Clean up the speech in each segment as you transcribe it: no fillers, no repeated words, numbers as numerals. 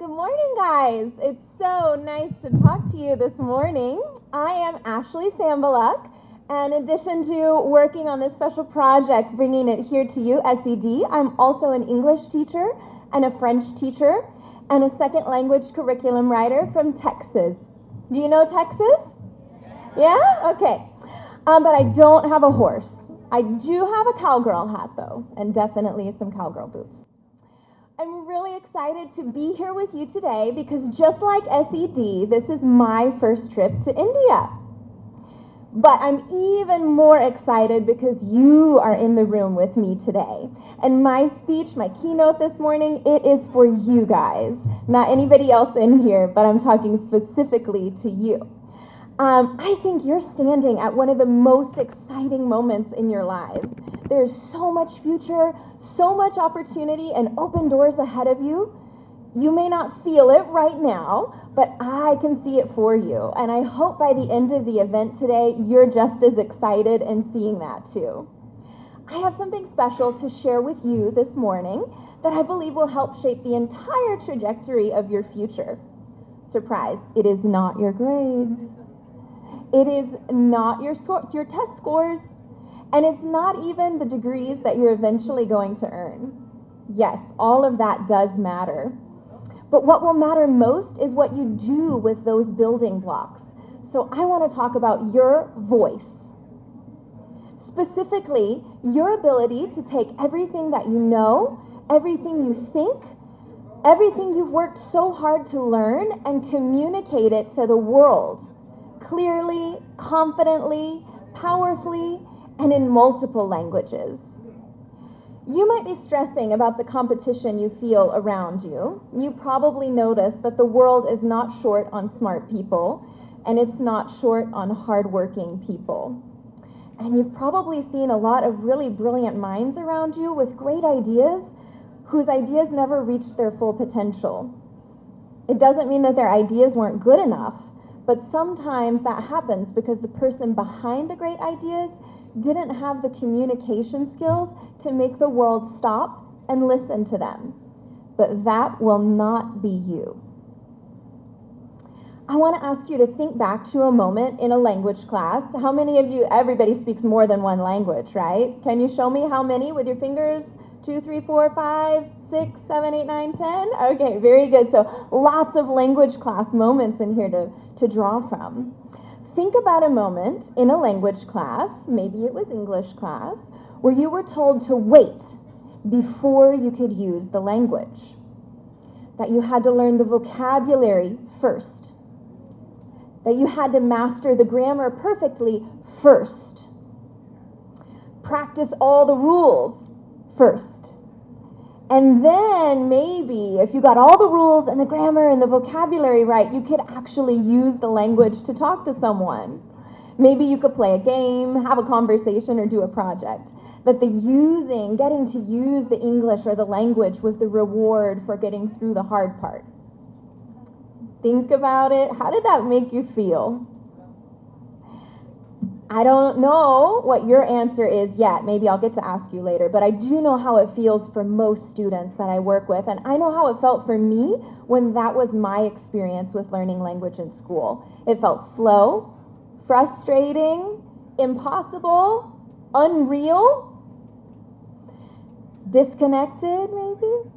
Good morning, guys. It's so nice to talk to you this morning. I am Ashley Sambaluk, and in addition to working on this special project, bringing it here to you, SED, I'm also an English teacher and a French teacher and a second language curriculum writer from Texas. Do you know Texas? Yeah? Okay. But I don't have a horse. I do have a cowgirl hat, though, and definitely some cowgirl boots. I'm really excited to be here with you today because just like SED, this is my first trip to India. But I'm even more excited because you are in the room with me today. And my speech, my keynote this morning, it is for you guys. Not anybody else in here, but I'm talking specifically to you. I think you're standing at one of the most exciting moments in your lives. There's so much future, so much opportunity, and open doors ahead of you. You may not feel it right now, but I can see it for you. And I hope by the end of the event today, you're just as excited and seeing that too. I have something special to share with you this morning that I believe will help shape the entire trajectory of your future. Surprise, it is not your grades. It is not your test scores, and it's not even the degrees that you're eventually going to earn. Yes, all of that does matter. But what will matter most is what you do with those building blocks. So I want to talk about your voice. Specifically, your ability to take everything that you know, everything you think, everything you've worked so hard to learn, and communicate it to the world. Clearly, confidently, powerfully, and in multiple languages. You might be stressing about the competition you feel around you. You probably notice that the world is not short on smart people, and it's not short on hardworking people. And you've probably seen a lot of really brilliant minds around you with great ideas, whose ideas never reached their full potential. It doesn't mean that their ideas weren't good enough, but sometimes that happens because the person behind the great ideas didn't have the communication skills to make the world stop and listen to them. But that will not be you. I want to ask you to think back to a moment in a language class. How many of you, everybody speaks more than one language, right? Can you show me how many with your fingers? 2, 3, 4, 5, 6, 7, 8, 9, 10? Okay, very good. So lots of language class moments in here to draw from. Think about a moment in a language class, maybe it was English class, where you were told to wait before you could use the language. That you had to learn the vocabulary first. That you had to master the grammar perfectly first. Practice all the rules first. And then maybe if you got all the rules and the grammar and the vocabulary right, you could actually use the language to talk to someone. Maybe you could play a game, have a conversation, or do a project. But getting to use the English or the language was the reward for getting through the hard part. Think about it. How did that make you feel? I don't know what your answer is yet. Maybe I'll get to ask you later, but I do know how it feels for most students that I work with, and I know how it felt for me when that was my experience with learning language in school. It felt slow, frustrating, impossible, unreal, disconnected maybe.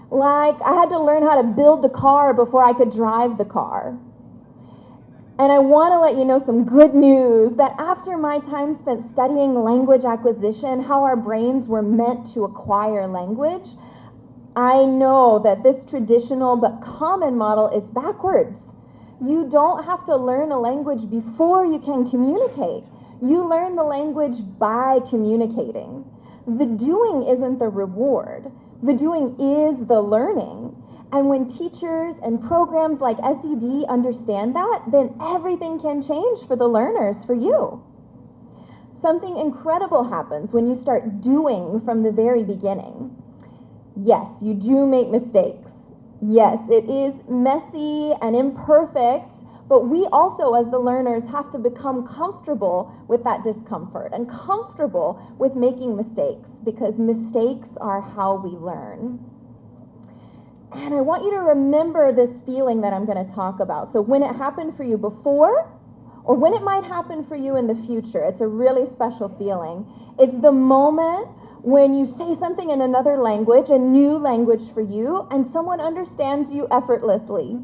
Like I had to learn how to build the car before I could drive the car. And I want to let you know some good news that after my time spent studying language acquisition, how our brains were meant to acquire language, I know that this traditional but common model is backwards. You don't have to learn a language before you can communicate. You learn the language by communicating. The doing isn't the reward. The doing is the learning. And when teachers and programs like SED understand that, then everything can change for the learners, for you. Something incredible happens when you start doing from the very beginning. Yes, you do make mistakes. Yes, it is messy and imperfect, but we also, as the learners, have to become comfortable with that discomfort and comfortable with making mistakes, because mistakes are how we learn. And I want you to remember this feeling that I'm going to talk about. So when it happened for you before, or when it might happen for you in the future, it's a really special feeling. It's the moment when you say something in another language, a new language for you, and someone understands you effortlessly.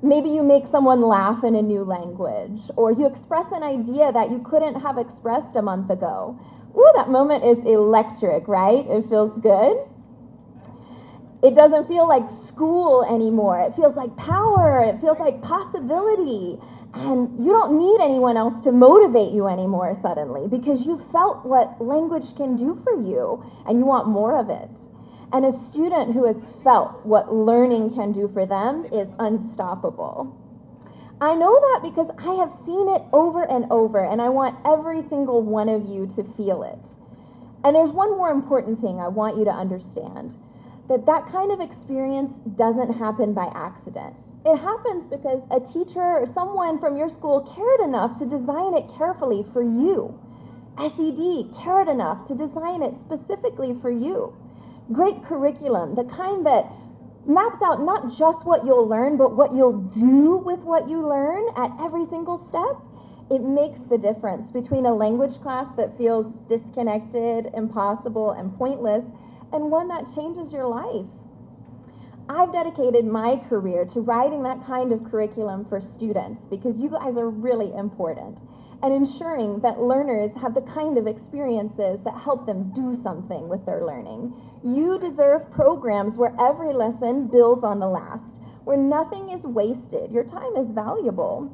Maybe you make someone laugh in a new language, or you express an idea that you couldn't have expressed a month ago. Ooh, that moment is electric, right? It feels good. It doesn't feel like school anymore. It feels like power. It feels like possibility. And you don't need anyone else to motivate you anymore suddenly, because you felt what language can do for you and you want more of it. And a student who has felt what learning can do for them is unstoppable. I know that because I have seen it over and over, and I want every single one of you to feel it. And there's one more important thing I want you to understand. That kind of experience doesn't happen by accident. It happens because a teacher or someone from your school cared enough to design it carefully for you. SED cared enough to design it specifically for you. Great curriculum, the kind that maps out not just what you'll learn, but what you'll do with what you learn at every single step. It makes the difference between a language class that feels disconnected, impossible, and pointless, and one that changes your life. I've dedicated my career to writing that kind of curriculum for students because you guys are really important, and ensuring that learners have the kind of experiences that help them do something with their learning. You deserve programs where every lesson builds on the last, where nothing is wasted, your time is valuable,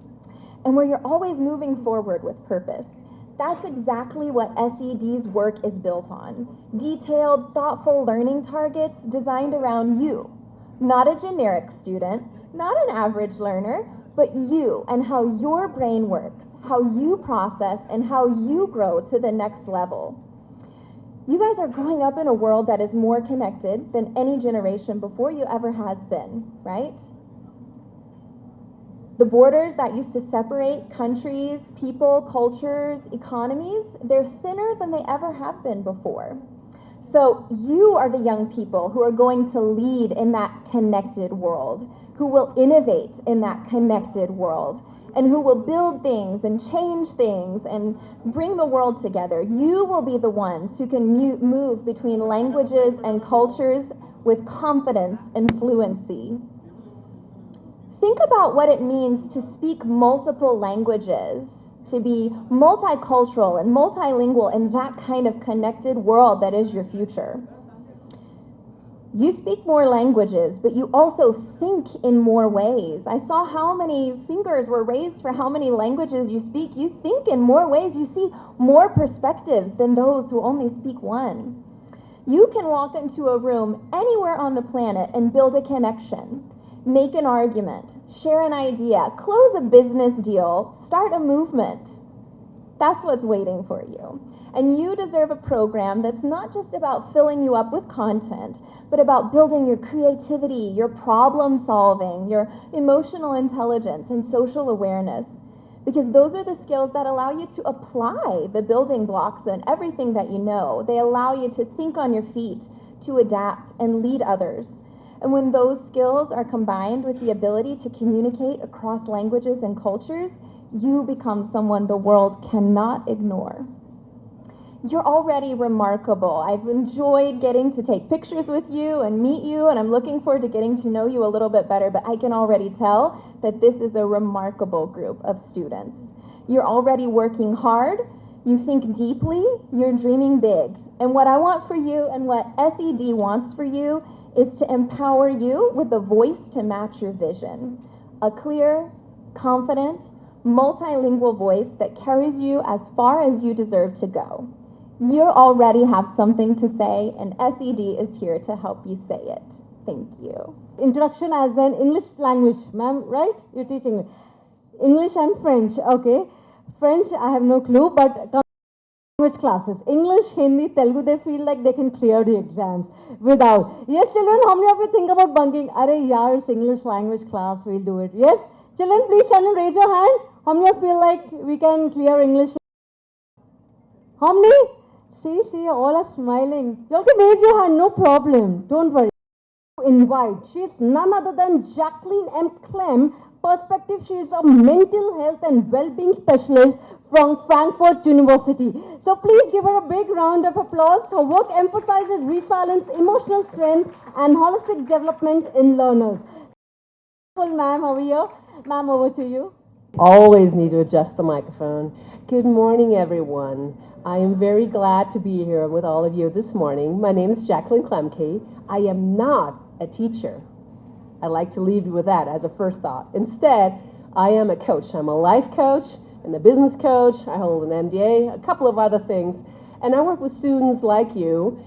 and where you're always moving forward with purpose. That's exactly what SED's work is built on. Detailed, thoughtful learning targets designed around you. Not a generic student, not an average learner, but you and how your brain works, how you process, and how you grow to the next level. You guys are growing up in a world that is more connected than any generation before you ever has been, right? The borders that used to separate countries, people, cultures, economies, they're thinner than they ever have been before. So you are the young people who are going to lead in that connected world, who will innovate in that connected world, and who will build things and change things and bring the world together. You will be the ones who can move between languages and cultures with confidence and fluency. Think about what it means to speak multiple languages, to be multicultural and multilingual in that kind of connected world that is your future. You speak more languages, but you also think in more ways. I saw how many fingers were raised for how many languages you speak. You think in more ways. You see more perspectives than those who only speak one. You can walk into a room anywhere on the planet and build a connection, make an argument, share an idea, close a business deal, start a movement. That's what's waiting for you. And you deserve a program that's not just about filling you up with content, but about building your creativity, your problem solving, your emotional intelligence, and social awareness. Because those are the skills that allow you to apply the building blocks and everything that you know. They allow you to think on your feet, to adapt and lead others. And when those skills are combined with the ability to communicate across languages and cultures, you become someone the world cannot ignore. You're already remarkable. I've enjoyed getting to take pictures with you and meet you, and I'm looking forward to getting to know you a little bit better, but I can already tell that this is a remarkable group of students. You're already working hard, you think deeply, you're dreaming big. And what I want for you and what SED wants for you is to empower you with a voice to match your vision. A clear, confident, multilingual voice that carries you as far as you deserve to go. You already have something to say, and SED is here to help you say it. Thank you. Introduction as an English language, ma'am, right? You're teaching English and French, okay? French, I have no clue, but language classes. English, Hindi, Telugu, they feel like they can clear the exams without. Yes, children, how many of you think about bunking? Arey, yaar, it's English language class, we'll do it. Yes? Children, please stand and raise your hand. How many of you feel like we can clear English? How many? See, all are smiling. You all can raise your hand, no problem. Don't worry. invite. She's none other than Jacqueline M. Clem. Perspective, she is a mental health and well-being specialist from Frankfurt University. So please give her a big round of applause. Her work emphasizes resilience, emotional strength, and holistic development in learners. Ma'am, over here. Ma'am, over to you. Always need to adjust the microphone. Good morning, everyone. I am very glad to be here with all of you this morning. My name is Jacqueline Clemke. I am not a teacher. I'd like to leave you with that as a first thought. Instead, I am a coach. I'm a life coach and a business coach. I hold an MBA, a couple of other things. And I work with students like you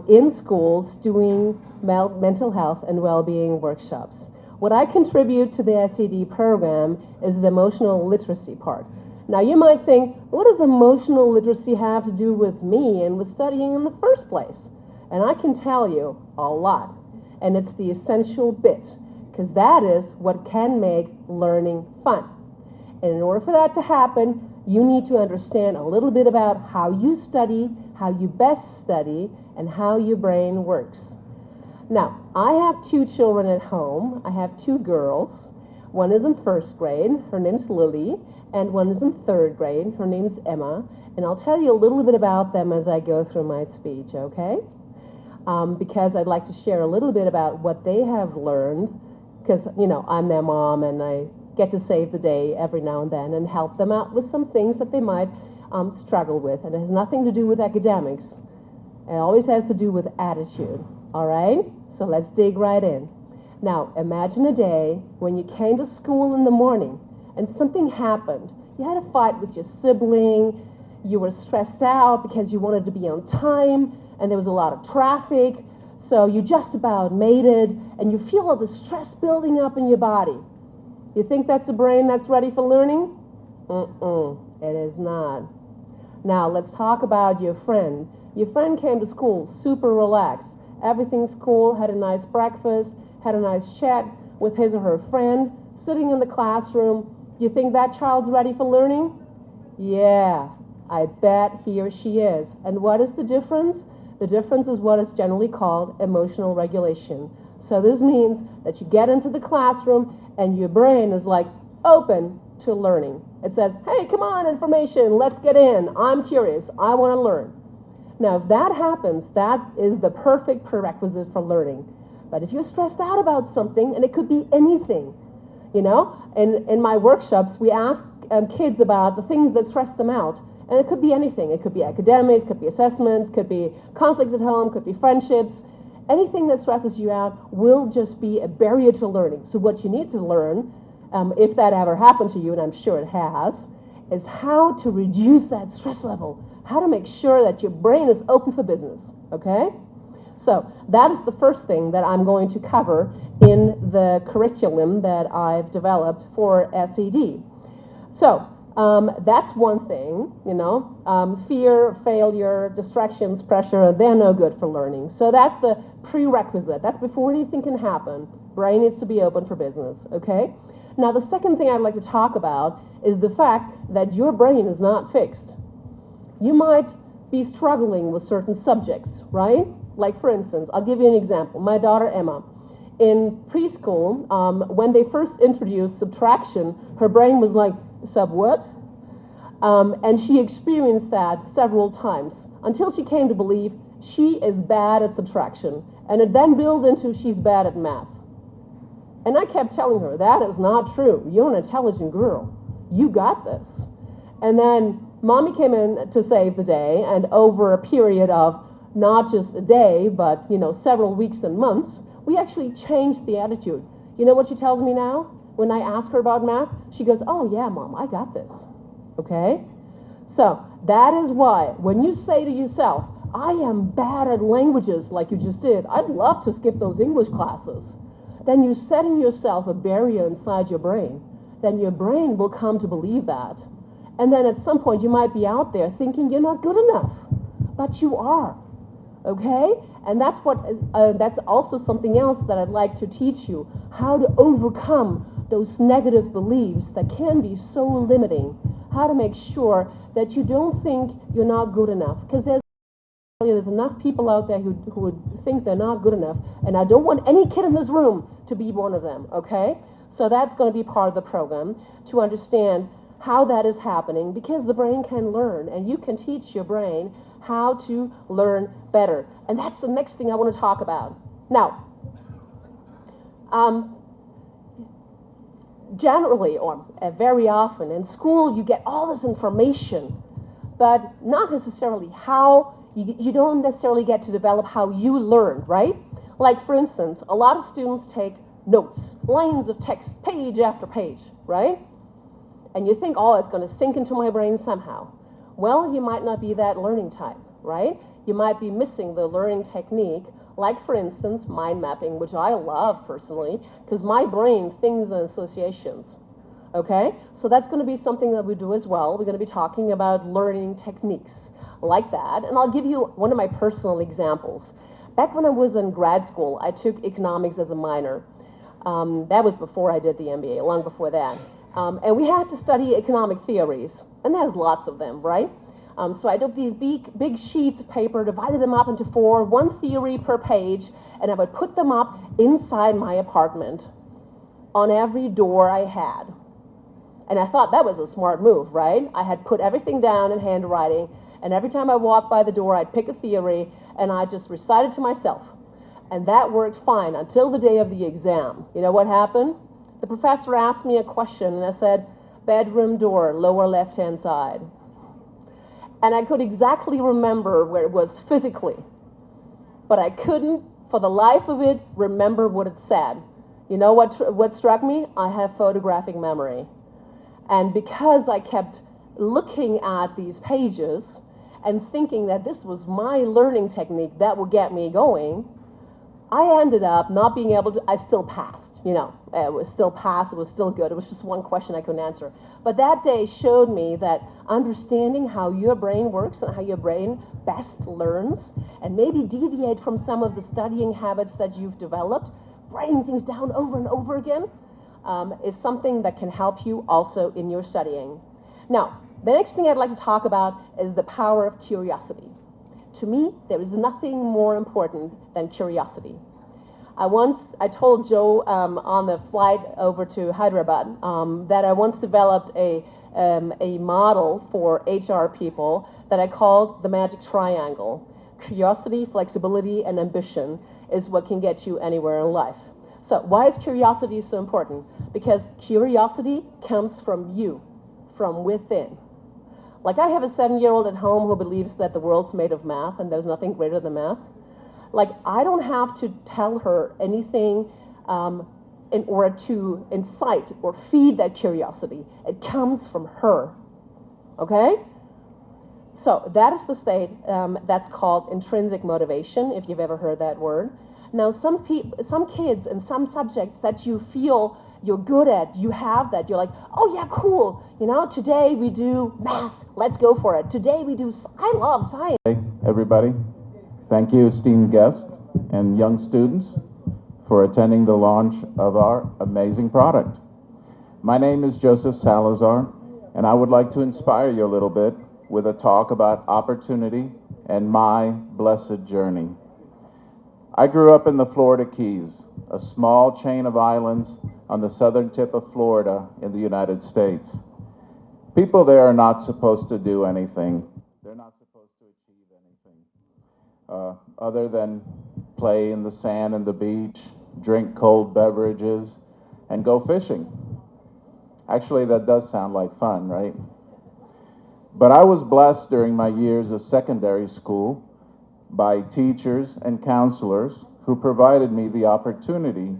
in schools doing mental health and well-being workshops. What I contribute to the SED program is the emotional literacy part. Now you might think, what does emotional literacy have to do with me and with studying in the first place? And I can tell you a lot. And it's the essential bit, because that is what can make learning fun. And in order for that to happen, you need to understand a little bit about how you study, how you best study, and how your brain works. Now, I have two children at home. I have two girls. One is in first grade, her name's Lily, and one is in third grade, her name's Emma. And I'll tell you a little bit about them as I go through my speech, okay? Because I'd like to share a little bit about what they have learned, because, you know, I'm their mom and I get to save the day every now and then and help them out with some things that they might struggle with. And it has nothing to do with academics. It always has to do with attitude, all right? So let's dig right in. Now, imagine a day when you came to school in the morning and something happened. You had a fight with your sibling, you were stressed out because you wanted to be on time, and there was a lot of traffic, so you just about made it, and you feel all the stress building up in your body. You think that's a brain that's ready for learning? It is not. Now, let's talk about your friend. Your friend came to school super relaxed. Everything's cool, had a nice breakfast, had a nice chat with his or her friend, sitting in the classroom. You think that child's ready for learning? Yeah, I bet he or she is. And what is the difference? The difference is what is generally called emotional regulation. So this means that you get into the classroom and your brain is like open to learning. It says, hey, come on, information, let's get in. I'm curious, I want to learn. Now, if that happens, that is the perfect prerequisite for learning. But if you're stressed out about something, and it could be anything, you know, in my workshops, we ask kids about the things that stress them out. And it could be anything. It could be academics, could be assessments, could be conflicts at home, could be friendships. Anything that stresses you out will just be a barrier to learning. So what you need to learn, if that ever happened to you, and I'm sure it has, is how to reduce that stress level, how to make sure that your brain is open for business, okay? So that is the first thing that I'm going to cover in the curriculum that I've developed for SED. So that's one thing, you know, fear, failure, distractions, pressure, they're no good for learning. So that's the prerequisite. That's before anything can happen. Brain needs to be open for business, okay? Now, the second thing I'd like to talk about is the fact that your brain is not fixed. You might be struggling with certain subjects, right? Like, for instance, I'll give you an example. My daughter, Emma, in preschool, when they first introduced subtraction, her brain was like, sub what? And she experienced that several times until she came to believe she is bad at subtraction. And it then built into she's bad at math. And I kept telling her, that is not true. You're an intelligent girl. You got this. And then Mommy came in to save the day, and over a period of not just a day, but, you know, several weeks and months, we actually changed the attitude. You know what she tells me now? When I ask her about math, she goes, oh yeah, Mom, I got this, okay? So that is why when you say to yourself, I am bad at languages like you just did, I'd love to skip those English classes, then you're setting yourself a barrier inside your brain. Then your brain will come to believe that. And then at some point you might be out there thinking you're not good enough, but you are, okay? And that's what is, that's also something else that I'd like to teach you, how to overcome those negative beliefs that can be so limiting, how to make sure that you don't think you're not good enough. Because there's you, there's enough people out there who would think they're not good enough, and I don't want any kid in this room to be one of them, okay? So that's going to be part of the program, to understand how that is happening, because the brain can learn, and you can teach your brain how to learn better. And that's the next thing I want to talk about. Now, generally, or very often, in school you get all this information, but not necessarily how, you don't necessarily get to develop how you learn, right? Like, for instance, a lot of students take notes, lines of text, page after page, right? And you think, oh, it's going to sink into my brain somehow. Well, you might not be that learning type, right? You might be missing the learning technique, like, for instance, mind mapping, which I love personally, because my brain thinks in associations, okay? So that's going to be something that we do as well. We're going to be talking about learning techniques like that. And I'll give you one of my personal examples. Back when I was in grad school, I took economics as a minor. That was before I did the MBA, long before that. And we had to study economic theories, and there's lots of them, right? So I took these big sheets of paper, divided them up into 4, one theory per page, and I would put them up inside my apartment on every door I had. And I thought that was a smart move, right? I had put everything down in handwriting, and every time I walked by the door, I'd pick a theory, and I just recited to myself. And that worked fine until the day of the exam. You know what happened? The professor asked me a question, and I said, bedroom door, lower left-hand side. And I could exactly remember where it was physically, but I couldn't, for the life of it, remember what it said. You know what struck me? I have photographic memory. And because I kept looking at these pages and thinking that this was my learning technique that would get me going, I ended up not being able to, I still passed, you know, it was still passed, it was still good, it was just one question I couldn't answer. But that day showed me that understanding how your brain works and how your brain best learns, and maybe deviate from some of the studying habits that you've developed, writing things down over and over again, is something that can help you also in your studying. Now, the next thing I'd like to talk about is the power of curiosity. To me, there is nothing more important than curiosity. I told Joe on the flight over to Hyderabad that I once developed a model for HR people that I called the magic triangle. Curiosity, flexibility, and ambition is what can get you anywhere in life. So why is curiosity so important? Because curiosity comes from you, from within. Like, I have a 7-year-old at home who believes that the world's made of math and there's nothing greater than math. Like, I don't have to tell her anything in order to incite or feed that curiosity. It comes from her, okay? So that is the state that's called intrinsic motivation, if you've ever heard that word. Now, some kids and some subjects that you feel you're good at, you have that, you're like, oh yeah, cool, you know, today we do math, let's go for it. Today we do, I love science. Hey, everybody. Thank you, esteemed guests and young students, for attending the launch of our amazing product. My name is Joseph Salazar, and I would like to inspire you a little bit with a talk about opportunity and my blessed journey. I grew up in the Florida Keys, a small chain of islands on the southern tip of Florida in the United States. People there are not supposed to do anything. They're not supposed to achieve anything other than play in the sand and the beach, drink cold beverages, and go fishing. Actually, that does sound like fun, right? But I was blessed during my years of secondary school by teachers and counselors who provided me the opportunity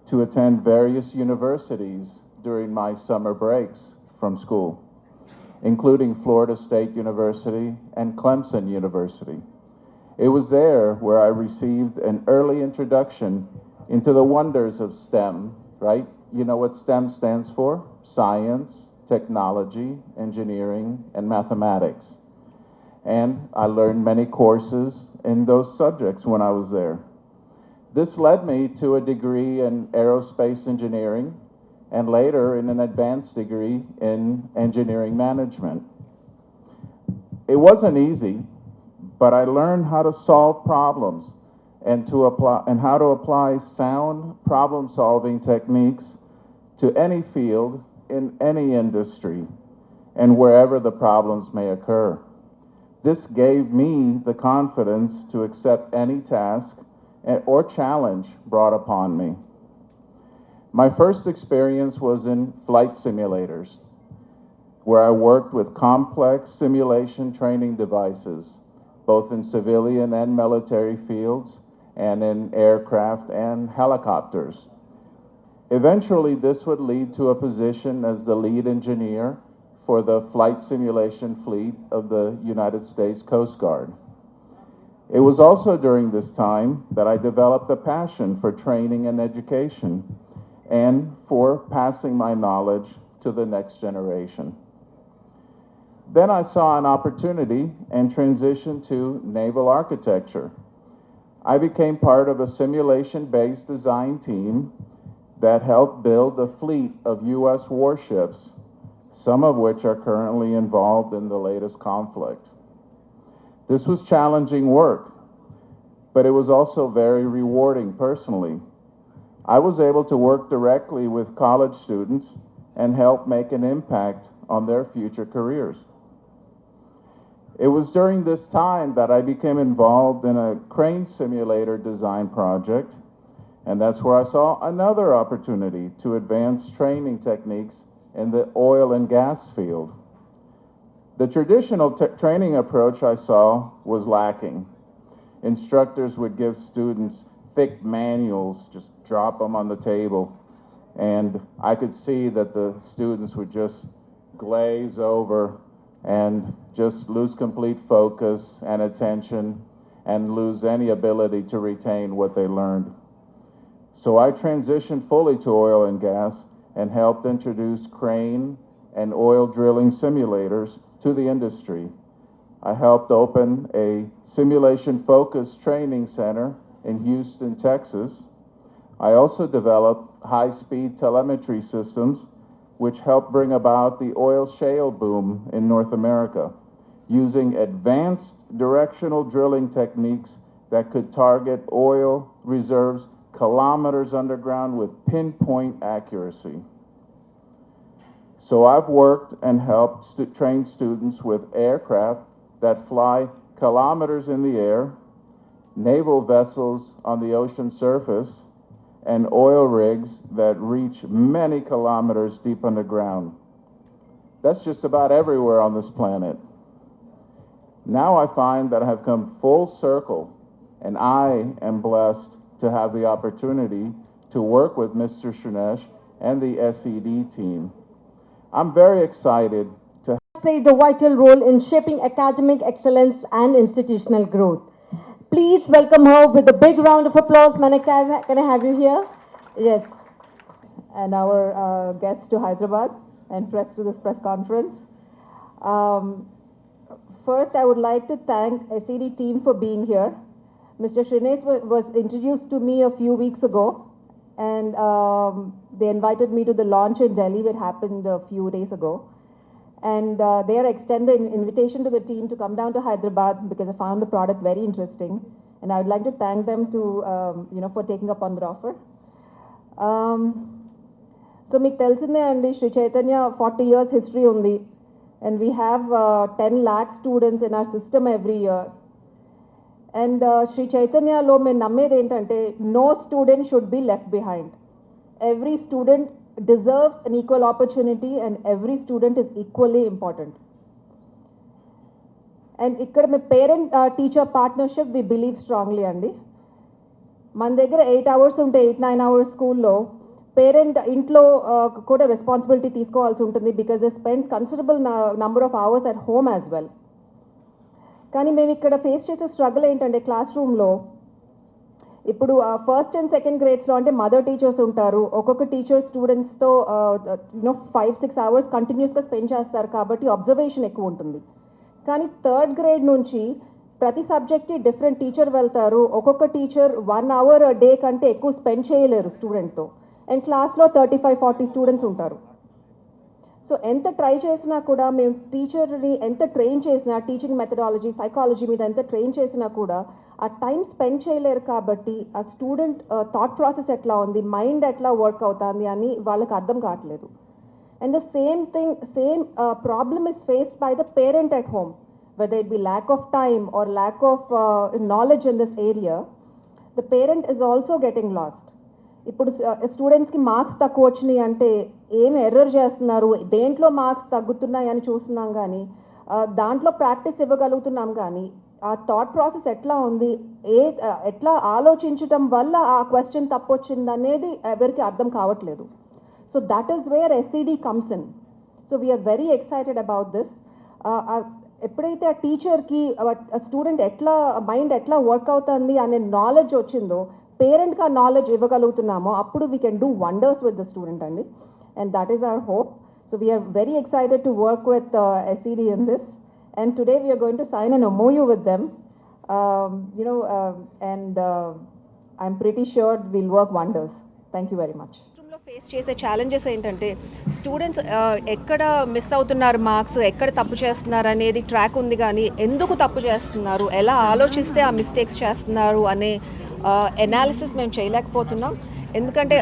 to attend various universities during my summer breaks from school, including Florida State University and Clemson University. It was there where I received an early introduction into the wonders of STEM, right? You know what STEM stands for? Science, technology, engineering, and mathematics. And I learned many courses in those subjects when I was there. This led me to a degree in aerospace engineering and later in an advanced degree in engineering management. It wasn't easy, but I learned how to solve problems and how to apply sound problem-solving techniques to any field in any industry and wherever the problems may occur. This gave me the confidence to accept any task or challenge brought upon me. My first experience was in flight simulators, where I worked with complex simulation training devices, both in civilian and military fields, and in aircraft and helicopters. Eventually, this would lead to a position as the lead engineer for the flight simulation fleet of the United States Coast Guard. It was also during this time that I developed a passion for training and education and for passing my knowledge to the next generation. Then I saw an opportunity and transitioned to naval architecture. I became part of a simulation-based design team that helped build a fleet of U.S. warships, some of which are currently involved in the latest conflict. This was challenging work, but it was also very rewarding personally. I was able to work directly with college students and help make an impact on their future careers. It was during this time that I became involved in a crane simulator design project, and that's where I saw another opportunity to advance training techniques in the oil and gas field. The traditional training approach I saw was lacking. Instructors would give students thick manuals, just drop them on the table, and I could see that the students would just glaze over and just lose complete focus and attention and lose any ability to retain what they learned. So I transitioned fully to oil and gas and helped introduce crane and oil drilling simulators to the industry. I helped open a simulation-focused training center in Houston, Texas. I also developed high-speed telemetry systems which helped bring about the oil shale boom in North America, using advanced directional drilling techniques that could target oil reserves kilometers underground with pinpoint accuracy. So I've worked and helped train students with aircraft that fly kilometers in the air, naval vessels on the ocean surface, and oil rigs that reach many kilometers deep underground. That's just about everywhere on this planet. Now I find that I have come full circle, and I am blessed to have the opportunity to work with Mr. Shrinesh and the SED team. I'm very excited to played a vital role in shaping academic excellence and institutional growth. Please welcome her with a big round of applause. Manaka, can I have you here? Yes. And our guests to Hyderabad and press to this press conference. First, I would like to thank SED team for being here. Mr. Shrinesh was introduced to me a few weeks ago, and they invited me to the launch in Delhi, which happened a few days ago. And they are extending an invitation to the team to come down to Hyderabad because I found the product very interesting. And I would like to thank them to, for taking up on the offer. So మీకు తెలిసిందే అండి, Shri Chaitanya 40 years history ఉంది, and we have 10 lakh students in our system every year. And Shri చైతన్యలో మేము నమ్మేది ఏంటంటే no student should be left behind. Every student deserves an equal opportunity and every student is equally important. And ఇక్కడ మీ parent teacher partnership we believe strongly అండి. మన దగ్గర 8 hours ఉంటే 8-9 hours స్కూల్లో పేరెంట్ ఇంట్లో కూడా రెస్పాన్సిబిలిటీ తీసుకోవాల్సి ఉంటుంది because they spend considerable number of hours at home as well. కానీ మేము ఇక్కడ ఫేస్ చేసే స్ట్రగుల్ ఏంటంటే క్లాస్ రూమ్లో ఇప్పుడు ఫస్ట్ అండ్ సెకండ్ గ్రేడ్స్లో అంటే మదర్ టీచర్స్ ఉంటారు, ఒక్కొక్క టీచర్ స్టూడెంట్స్తో 5-6 hours కంటిన్యూస్గా స్పెండ్ చేస్తారు కాబట్టి అబ్జర్వేషన్ ఎక్కువ ఉంటుంది. కానీ థర్డ్ గ్రేడ్ నుంచి ప్రతి సబ్జెక్ట్కి డిఫరెంట్ టీచర్ వెళ్తారు, ఒక్కొక్క టీచర్ 1 hour a day కంటే ఎక్కువ స్పెండ్ చేయలేరు స్టూడెంట్తో, అండ్ క్లాస్లో 35-40 స్టూడెంట్స్ ఉంటారు. సో ఎంత ట్రై చేసినా కూడా మేము టీచర్ని ఎంత ట్రైన్ చేసినా, టీచింగ్ మెథడాలజీ, సైకాలజీ మీద ఎంత ట్రైన్ చేసినా కూడా ఆ టైం స్పెండ్ చేయలేరు. కాబట్టి ఆ స్టూడెంట్ థాట్ ప్రాసెస్ ఎట్లా ఉంది, మైండ్ ఎట్లా వర్క్ అవుతుంది అని వాళ్ళకి అర్థం కావట్లేదు. And the same problem is faced by the parent at home, whether it be lack of time or lack of knowledge in this area. The parent is also getting lost. ఇప్పుడు స్టూడెంట్స్కి marks తక్కువ వచ్చినాయి అంటే ఏం error చేస్తున్నారు, దేంట్లో marks తగ్గుతున్నాయి అని చూస్తున్నాం, కానీ దాంట్లో ప్రాక్టీస్ ఇవ్వగలుగుతున్నాం, కానీ ఆ థాట్ ప్రాసెస్ ఎట్లా ఉంది, ఎట్లా ఆలోచించడం వల్ల ఆ క్వశ్చన్ తప్పు వచ్చింది అనేది ఎవరికి అర్థం కావట్లేదు. So that is where SED comes in. So we are very excited about this. ఎప్పుడైతే ఆ టీచర్కి స్టూడెంట్ ఎట్లా మైండ్ ఎట్లా వర్క్ అవుతుంది అనే నాలెడ్జ్ వచ్చిందో, పేరెంట్కి ఆ నాలెడ్జ్ ఇవ్వగలుగుతున్నామో, అప్పుడు we can do wonders with the student అండి. And that is our hope. So we are very excited to work with SED in this. And today we are going to sign an MOU with them, and I'm pretty sure we'll work wonders. Thank you very much. Face చేసే challenges ఏంటంటే, students ఎక్కడ miss అవుతున్నారు marks, ఎక్కడ తప్పు చేస్తున్నారు అనేది track ఉంది, కానీ ఎందుకు తప్పు చేస్తున్నారు, ఎలా ఆలోచిస్తే ఆ మిస్టేక్స్ చేస్తున్నారు అనే ఎనాలిసిస్ మేము చేయలేకపోతున్నాం. ఎందుకంటే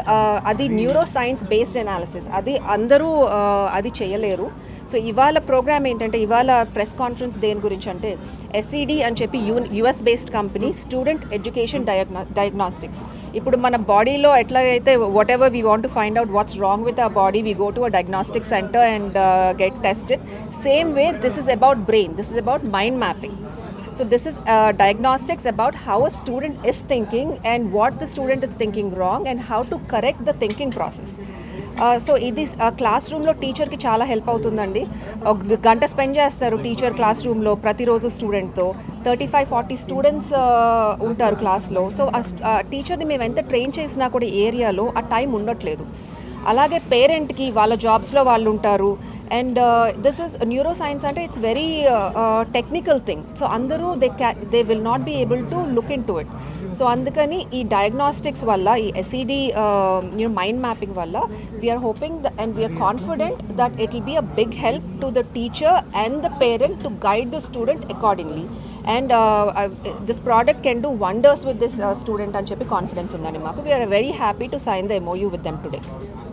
అది న్యూరో సైన్స్ బేస్డ్ ఎనాలిసిస్, అది అందరూ అది చేయలేరు. సో ఇవాళ ప్రోగ్రామ్ ఏంటంటే, ఇవాళ ప్రెస్ కాన్ఫరెన్స్ దేని గురించి అంటే, SED అని చెప్పి US based company, student education diagnostics. ఇప్పుడు మన బాడీలో ఎట్లయితే what ever we want to find out what's wrong with our body, we go to a diagnostic centre and get tested. Same way this is about brain, this is about mind mapping. So this is diagnostics about how a student is thinking and what the student is thinking wrong and how to correct the thinking process. So ఇది class రూమ్లో టీచర్కి చాలా help అవుతుందండి. ఒక గంట spend చేస్తారు teacher class రూమ్లో ప్రతిరోజు స్టూడెంట్తో. 35-40 స్టూడెంట్స్ ఉంటారు క్లాస్లో. సో ఆ టీచర్ని మేము ఎంత ట్రైన్ చేసినా కూడా ఏరియాలో ఆ టైం ఉండట్లేదు. అలాగే పేరెంట్కి వాళ్ళ జాబ్స్లో వాళ్ళు ఉంటారు. And this is neuro science అంటే it's very technical thing. So అందరూ they will not be able to look into it. So అందుకని ఈ డయాగ్నాస్టిక్స్ వల్ల, ఈ SED మైండ్ మ్యాపింగ్ వల్ల we are hoping and we are confident that it will be a big help to the teacher and the parent to guide the student accordingly. And this product can do wonders with this student అని చెప్పి confidence ఉందండి మాకు. We're very happy to sign the MOU with them today.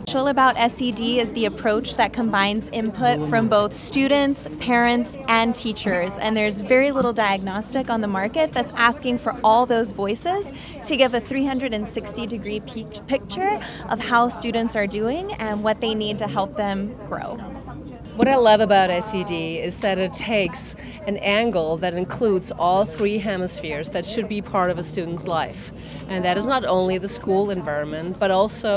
Special about SED is the approach that combines input from both students, parents, and teachers. And there's very little diagnostic on the market that's asking for all those voices to give a 360-degree picture of how students are doing and what they need to help them grow. What I love about SED is that it takes an angle that includes all three hemispheres that should be part of a student's life. And that is not only the school environment, but also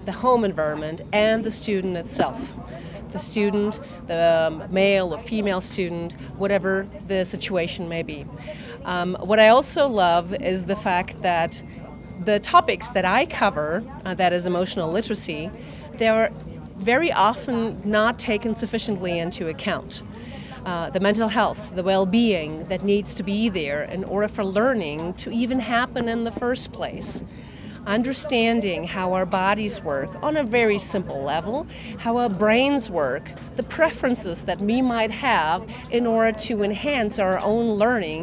the home environment and the student itself. The student, the male or female student, whatever the situation may be. What I also love is the fact that the topics that I cover, that is emotional literacy, they're very often not taken sufficiently into account. The mental health, the well-being that needs to be there in order for learning to even happen in the first place. Understanding how our bodies work on a very simple level, how our brains work, the preferences that we might have in order to enhance our own learning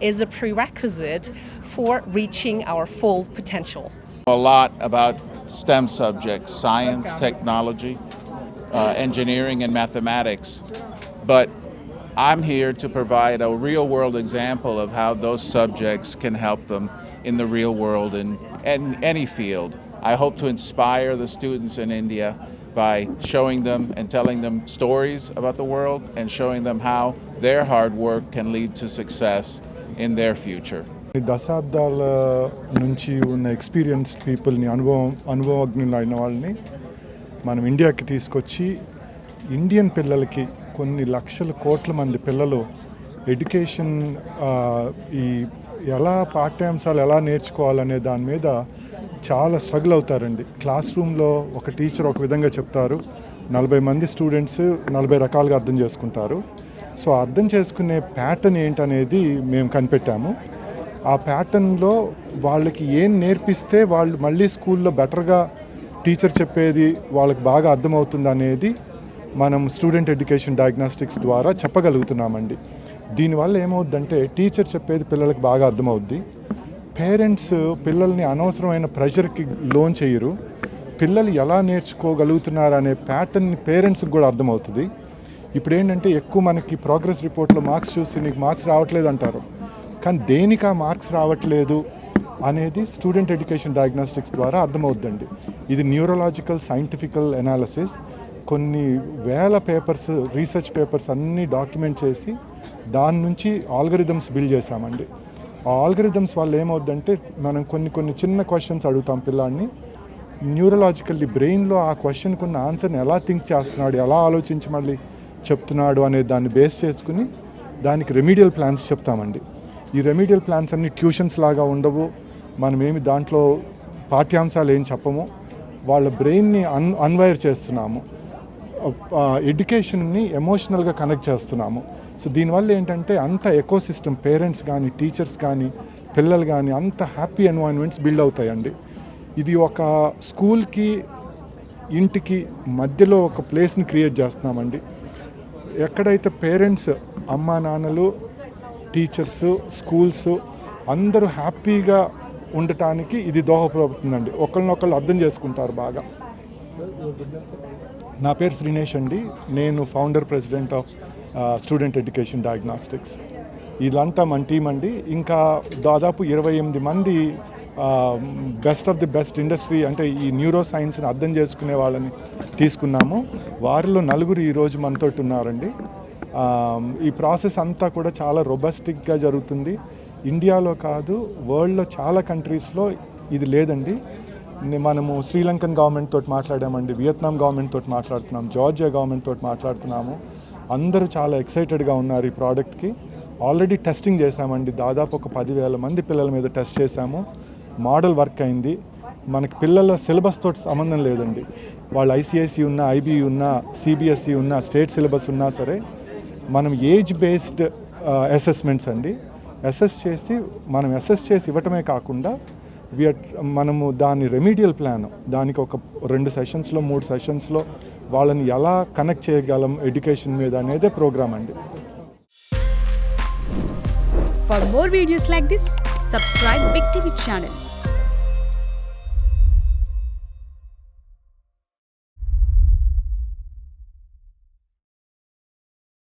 is a prerequisite for reaching our full potential. A lot about STEM subjects, science, technology, engineering, and mathematics. But I'm here to provide a real-world example of how those subjects can help them in the real world in any field. I hope to inspire the students in India by showing them and telling them stories about the world and showing them how their hard work can lead to success in their future. దశాబ్దాల నుంచి ఉన్న experienced పీపుల్ని, అనుభవజ్ఞులైన వాళ్ళని మనం ఇండియాకి తీసుకొచ్చి Indian పిల్లలకి, కొన్ని లక్షల కోట్ల మంది పిల్లలు ఎడ్యుకేషన్ ఈ ఎలా పాఠ్యాంశాలు ఎలా నేర్చుకోవాలనే దాని మీద చాలా స్ట్రగుల్ అవుతారండి. క్లాస్ రూమ్లో ఒక టీచర్ ఒక విధంగా చెప్తారు, 40 మంది స్టూడెంట్స్ 40 రకాలుగా అర్థం చేసుకుంటారు. సో అర్థం చేసుకునే ప్యాటర్న్ ఏంటనేది మేము కనిపెట్టాము. ఆ ప్యాటర్న్లో వాళ్ళకి ఏం నేర్పిస్తే వాళ్ళు మళ్ళీ స్కూల్లో బెటర్గా టీచర్ చెప్పేది వాళ్ళకి బాగా అర్థమవుతుంది అనేది మనం స్టూడెంట్ ఎడ్యుకేషన్ డయాగ్నోస్టిక్స్ ద్వారా చెప్పగలుగుతున్నామండి. దీనివల్ల ఏమవుద్దంటే టీచర్ చెప్పేది పిల్లలకు బాగా అర్థమవుద్ది. పేరెంట్స్ పిల్లల్ని అనవసరమైన ప్రెషర్కి లోన్ చేయరు. పిల్లలు ఎలా నేర్చుకోగలుగుతున్నారు అనే ప్యాటర్న్ పేరెంట్స్కి కూడా అర్థమవుతుంది. ఇప్పుడు ఏంటంటే ఎక్కువ మనకి ప్రోగ్రెస్ రిపోర్ట్లో మార్క్స్ చూసి నీకు మార్క్స్ రావట్లేదు అంటారు, కానీ దేనికి ఆ మార్క్స్ రావట్లేదు అనేది స్టూడెంట్ ఎడ్యుకేషన్ డయాగ్నోస్టిక్స్ ద్వారా అర్థమవుద్దండి. ఇది న్యూరలాజికల్ సైంటిఫికల్ అనాలిసిస్, కొన్ని వేల పేపర్స్ రీసెర్చ్ పేపర్స్ అన్నీ డాక్యుమెంట్ చేసి దాని నుంచి ఆల్గరిథమ్స్ బిల్డ్ చేశామండి. ఆ ఆల్గరిథమ్స్ వల్ల ఏమవుద్దంటే మనం కొన్ని చిన్న క్వశ్చన్స్ అడుగుతాం పిల్లాడిని, న్యూరలాజికల్లీ బ్రెయిన్లో ఆ క్వశ్చన్కి ఉన్న ఆన్సర్ని ఎలా థింక్ చేస్తున్నాడు, ఎలా ఆలోచించి మళ్ళీ చెప్తున్నాడు అనే దాన్ని బేస్ చేసుకుని దానికి రెమీడియల్ ప్లాన్స్ చెప్తామండి. ఈ రెమీడియల్ ప్లాన్స్ అన్ని ట్యూషన్స్ లాగా ఉండవు, మనమేమి దాంట్లో పాఠ్యాంశాలు ఏం చెప్పము, వాళ్ళ బ్రెయిన్ని అన్వైర్ చేస్తున్నాము, ఎడ్యుకేషన్ని ఎమోషనల్గా కనెక్ట్ చేస్తున్నాము. సో దీనివల్ల ఏంటంటే అంత ఎకోసిస్టమ్, పేరెంట్స్ కానీ టీచర్స్ కానీ పిల్లలు కానీ అంత హ్యాపీ ఎన్వైరన్మెంట్స్ బిల్డ్ అవుతాయండి. ఇది ఒక స్కూల్కి ఇంటికి మధ్యలో ఒక ప్లేస్ని క్రియేట్ చేస్తున్నామండి. ఎక్కడైతే పేరెంట్స్, అమ్మా నాన్నలు, టీచర్స్, స్కూల్స్ అందరూ హ్యాపీగా ఉండటానికి ఇది దోహదపడుతుందండి. ఒకళ్ళనొకళ్ళు అర్థం చేసుకుంటారు బాగా. నా పేరు శ్రీనేష్ అండి, నేను founder president of student education diagnostics. ఇదంతా మన టీం అండి. ఇంకా దాదాపు 28 మంది best of the best industry అంటే ఈ న్యూరో సైన్స్ని అర్థం చేసుకునే వాళ్ళని తీసుకున్నాము. వారిలో 4 ఈరోజు మనతో ఉన్నారండి. ఈ ప్రాసెస్ అంతా కూడా చాలా రొబస్టిక్గా జరుగుతుంది. ఇండియాలో కాదు, వరల్డ్లో చాలా కంట్రీస్లో ఇది లేదండి. మనము శ్రీలంకన్ గవర్నమెంట్ తోటి మాట్లాడామండి, వియత్నాం గవర్నమెంట్ తోటి మాట్లాడుతున్నాం, జార్జియా గవర్నమెంట్ తోటి మాట్లాడుతున్నాము. అందరూ చాలా ఎక్సైటెడ్గా ఉన్నారు ఈ ప్రోడక్ట్కి. ఆల్రెడీ టెస్టింగ్ చేశామండి, దాదాపు ఒక 10,000 మంది పిల్లల మీద టెస్ట్ చేశాము. మోడల్ వర్క్ అయింది. మనకి పిల్లల సిలబస్ తోటి సంబంధం లేదండి. వాళ్ళు ఐసిఐసి ఉన్నా, ఐబీ ఉన్నా, సిబిఎస్ఈ ఉన్నా, స్టేట్ సిలబస్ ఉన్నా సరే మనం ఏజ్ బేస్డ్ అసెస్మెంట్స్ అండి. మనం అసెస్ చేసి ఇవ్వటమే కాకుండా మనము దాని రెమీడియల్ ప్లాన్, దానికి ఒక 2 సెషన్స్లో 3 సెషన్స్లో వాళ్ళని ఎలా కనెక్ట్ చేయగలం ఎడ్యుకేషన్ మీద అనేదే ప్రోగ్రామ్ అండి. For more videos like this, subscribe Big TV channel.